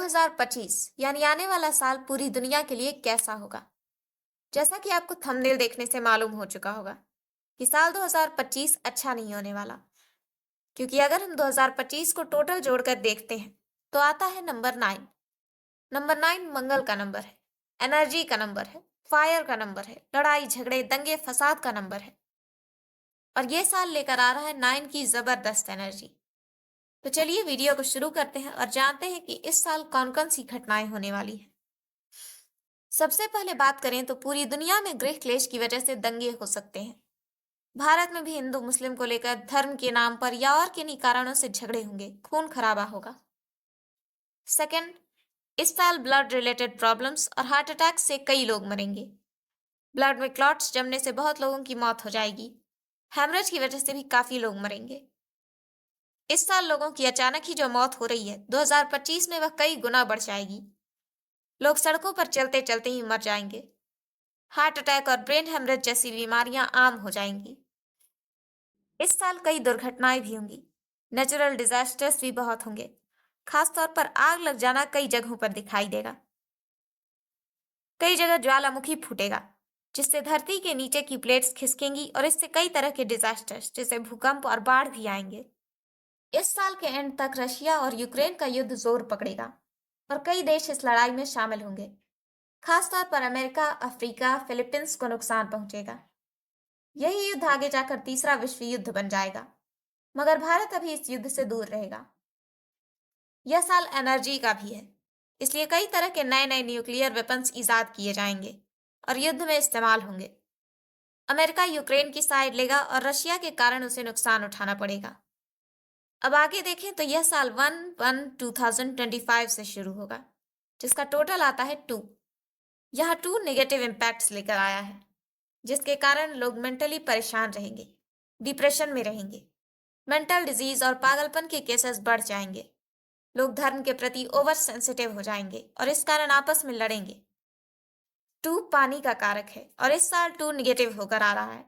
2025 यानी आने वाला साल पूरी दुनिया के लिए कैसा होगा? जैसा कि आपको थंबनेल देखने से मालूम हो चुका होगा कि साल 2025 अच्छा नहीं होने वाला, क्योंकि अगर हम 2025 को टोटल जोड़कर देखते हैं तो आता है नंबर 9। नंबर 9 मंगल का नंबर है, एनर्जी का नंबर है, फायर का नंबर है, लड़ाई झगड़े दंगे फसाद का नंबर है। और ये साल लेकर आ रहा है 9 की जबरदस्त एनर्जी। तो चलिए वीडियो को शुरू करते हैं और जानते हैं कि इस साल कौन कौन सी घटनाएं होने वाली हैं। सबसे पहले बात करें तो पूरी दुनिया में गृह क्लेश की वजह से दंगे हो सकते हैं। भारत में भी हिंदू मुस्लिम को लेकर धर्म के नाम पर या और किन्हीं कारणों से झगड़े होंगे, खून खराबा होगा। सेकंड, इस साल ब्लड रिलेटेड प्रॉब्लम्स और हार्ट अटैक से कई लोग मरेंगे। ब्लड में क्लॉट्स जमने से बहुत लोगों की मौत हो जाएगी। हेमरेज की वजह से भी काफी लोग मरेंगे। इस साल लोगों की अचानक ही जो मौत हो रही है, 2025 में वह कई गुना बढ़ जाएगी। लोग सड़कों पर चलते चलते ही मर जाएंगे। हार्ट अटैक और ब्रेन हेमरेज जैसी बीमारियां आम हो जाएंगी। इस साल कई दुर्घटनाएं भी होंगी। नेचुरल डिजास्टर्स भी बहुत होंगे। खासतौर पर आग लग जाना कई जगहों पर दिखाई देगा। कई जगह ज्वालामुखी फूटेगा, जिससे धरती के नीचे की प्लेट्स खिसकेंगी और इससे कई तरह के डिजास्टर्स जैसे भूकंप और बाढ़ भी आएंगे। इस साल के एंड तक रशिया और यूक्रेन का युद्ध जोर पकड़ेगा और कई देश इस लड़ाई में शामिल होंगे। खासतौर पर अमेरिका, अफ्रीका, फिलीपींस को नुकसान पहुंचेगा। यही युद्ध आगे जाकर तीसरा विश्व युद्ध बन जाएगा, मगर भारत अभी इस युद्ध से दूर रहेगा। यह साल एनर्जी का भी है, इसलिए कई तरह के नए नए न्यूक्लियर वेपन्स इजाद किए जाएंगे और युद्ध में इस्तेमाल होंगे। अमेरिका यूक्रेन की साइड लेगा और रशिया के कारण उसे नुकसान उठाना पड़ेगा। अब आगे देखें तो यह साल 1/1/2025 से शुरू होगा, जिसका टोटल आता है 2। यह 2 नेगेटिव इम्पैक्ट्स लेकर आया है, जिसके कारण लोग मेंटली परेशान रहेंगे, डिप्रेशन में रहेंगे। मेंटल डिजीज और पागलपन के केसेस बढ़ जाएंगे। लोग धर्म के प्रति ओवर सेंसिटिव हो जाएंगे और इस कारण आपस में लड़ेंगे। 2 पानी का कारक है और इस साल 2 निगेटिव होकर आ रहा है,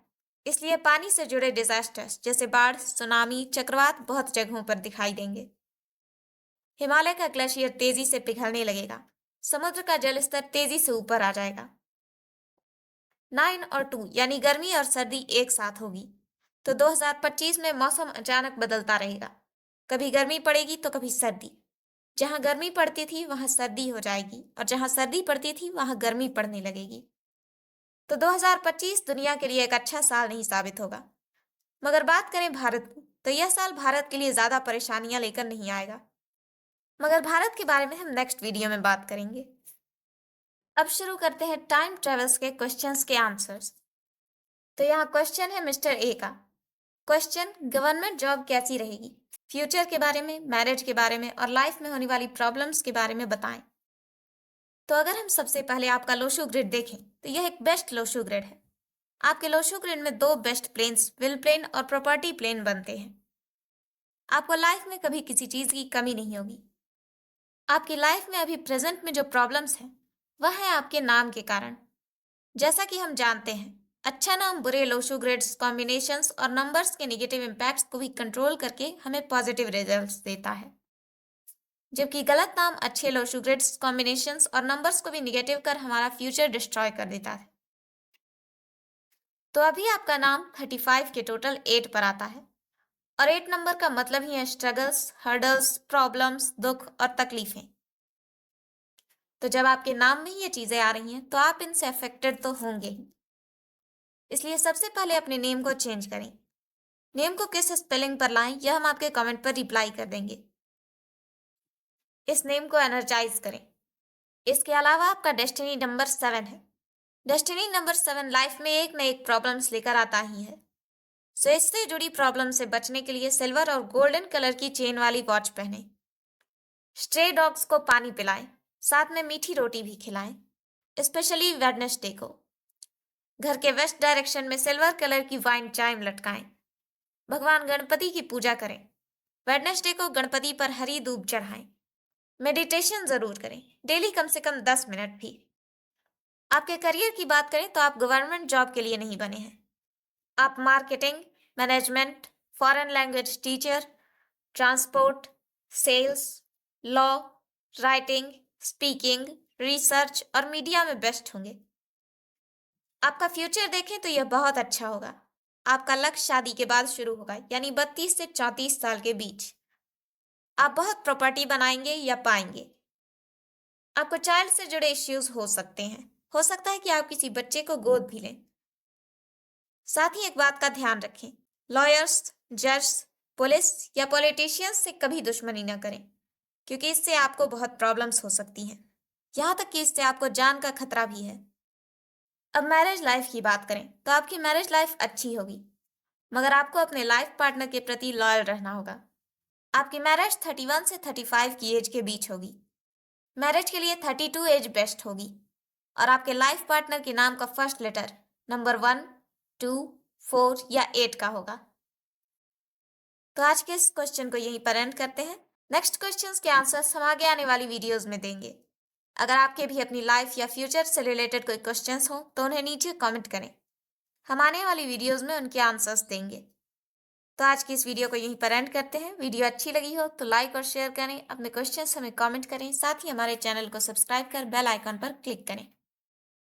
इसलिए पानी से जुड़े डिजास्टर्स जैसे बाढ़, सुनामी, चक्रवात बहुत जगहों पर दिखाई देंगे। हिमालय का ग्लेशियर तेजी से पिघलने लगेगा। समुद्र का जल स्तर तेजी से ऊपर आ जाएगा। 9 और 2 यानी गर्मी और सर्दी एक साथ होगी, तो 2025 में मौसम अचानक बदलता रहेगा। कभी गर्मी पड़ेगी तो कभी सर्दी। जहां गर्मी पड़ती थी वहां सर्दी हो जाएगी और जहां सर्दी पड़ती थी वहां गर्मी पड़ने लगेगी। तो 2025 दुनिया के लिए एक अच्छा साल नहीं साबित होगा। मगर बात करें भारत की, तो यह साल भारत के लिए ज्यादा परेशानियां लेकर नहीं आएगा। मगर भारत के बारे में हम नेक्स्ट वीडियो में बात करेंगे। अब शुरू करते हैं टाइम ट्रेवल्स के क्वेश्चंस के आंसर्स। तो यहाँ क्वेश्चन है मिस्टर ए का। क्वेश्चन, गवर्नमेंट जॉब कैसी रहेगी? फ्यूचर के बारे में, मैरिज के बारे में और लाइफ में होने वाली प्रॉब्लम्स के बारे में बताएं। तो अगर हम सबसे पहले आपका लोशो ग्रिड देखें तो यह एक बेस्ट लोशो ग्रिड है। आपके लोशो ग्रिड में 2 बेस्ट प्लेन्स, विल प्लेन और प्रॉपर्टी प्लेन बनते हैं। आपको लाइफ में कभी किसी चीज की कमी नहीं होगी। आपकी लाइफ में अभी प्रेजेंट में जो प्रॉब्लम्स हैं वह है आपके नाम के कारण। जैसा कि हम जानते हैं, अच्छा नाम बुरे लोशो ग्रिड्स, कॉम्बिनेशंस और नंबर्स के नेगेटिव इम्पैक्ट्स को भी कंट्रोल करके हमें पॉजिटिव रिजल्ट्स देता है, जबकि गलत नाम अच्छे लोशो ग्रिड्स, कॉम्बिनेशंस और नंबर्स को भी निगेटिव कर हमारा फ्यूचर डिस्ट्रॉय कर देता है। तो अभी आपका नाम 35 के टोटल 8 पर आता है और 8 नंबर का मतलब ही है स्ट्रगल्स, हर्डल्स, प्रॉब्लम्स, दुख और तकलीफें। तो जब आपके नाम में ये चीजें आ रही हैं तो आप इनसे अफेक्टेड तो होंगे ही। इसलिए सबसे पहले अपने नेम को चेंज करें। नेम को किस स्पेलिंग पर लाएं यह हम आपके कमेंट पर रिप्लाई कर देंगे। इस नेम को एनर्जाइज करें। इसके अलावा आपका डेस्टिनी नंबर 7 है। डेस्टिनी नंबर 7 लाइफ में एक न एक प्रॉब्लम्स लेकर आता ही है। सो इससे जुड़ी प्रॉब्लम से बचने के लिए सिल्वर और गोल्डन कलर की चेन वाली वॉच पहने। स्ट्रे डॉग्स को पानी पिलाएं, साथ में मीठी रोटी भी खिलाएं, स्पेशली वेडनेसडे को। घर के वेस्ट डायरेक्शन में सिल्वर कलर की वाइन चाइम लटकाएं। भगवान गणपति की पूजा करें। वेडनेसडे को गणपति पर हरी दूब चढ़ाएं। मेडिटेशन जरूर करें, डेली कम से कम 10 मिनट भी। आपके करियर की बात करें तो आप गवर्नमेंट जॉब के लिए नहीं बने हैं। आप marketing, management, foreign language teacher, transport, sales, law, writing, speaking, research और मीडिया में बेस्ट होंगे। आपका फ्यूचर देखें तो यह बहुत अच्छा होगा। आपका लक्ष्य शादी के बाद शुरू होगा, यानी 32 से 34 साल के बीच। आप बहुत प्रॉपर्टी बनाएंगे या पाएंगे। आपको चाइल्ड से जुड़े इश्यूज हो सकते हैं। हो सकता है कि आप किसी बच्चे को गोद भी लें। साथ ही एक बात का ध्यान रखें, लॉयर्स, जज, पुलिस या पॉलिटिशियंस से कभी दुश्मनी न करें, क्योंकि इससे आपको बहुत प्रॉब्लम्स हो सकती हैं। यहाँ तक कि इससे आपको जान का खतरा भी है। अब मैरिज लाइफ की बात करें तो आपकी मैरिज लाइफ अच्छी होगी, मगर आपको अपने लाइफ पार्टनर के प्रति लॉयल रहना होगा। आपकी मैरिज 31 से 35 की एज के बीच होगी। मैरिज के लिए 32 एज बेस्ट होगी। और आपके लाइफ पार्टनर के नाम का फर्स्ट लेटर नंबर 1, 2, 4 या 8 का होगा। तो आज के इस क्वेश्चन को यहीं पर एंड करते हैं। नेक्स्ट क्वेश्चंस के आंसर्स हम आगे आने वाली वीडियोस में देंगे। अगर आपके भी अपनी लाइफ या फ्यूचर से रिलेटेड कोई क्वेश्चंस हो तो उन्हें नीचे कमेंट करें। हम आने वाली वीडियोस में उनके आंसर्स देंगे। तो आज की इस वीडियो को यहीं पर एंड करते हैं। वीडियो अच्छी लगी हो तो लाइक और शेयर करें, अपने क्वेश्चंस हमें कमेंट करें, साथ ही हमारे चैनल को सब्सक्राइब कर बेल आइकन पर क्लिक करें।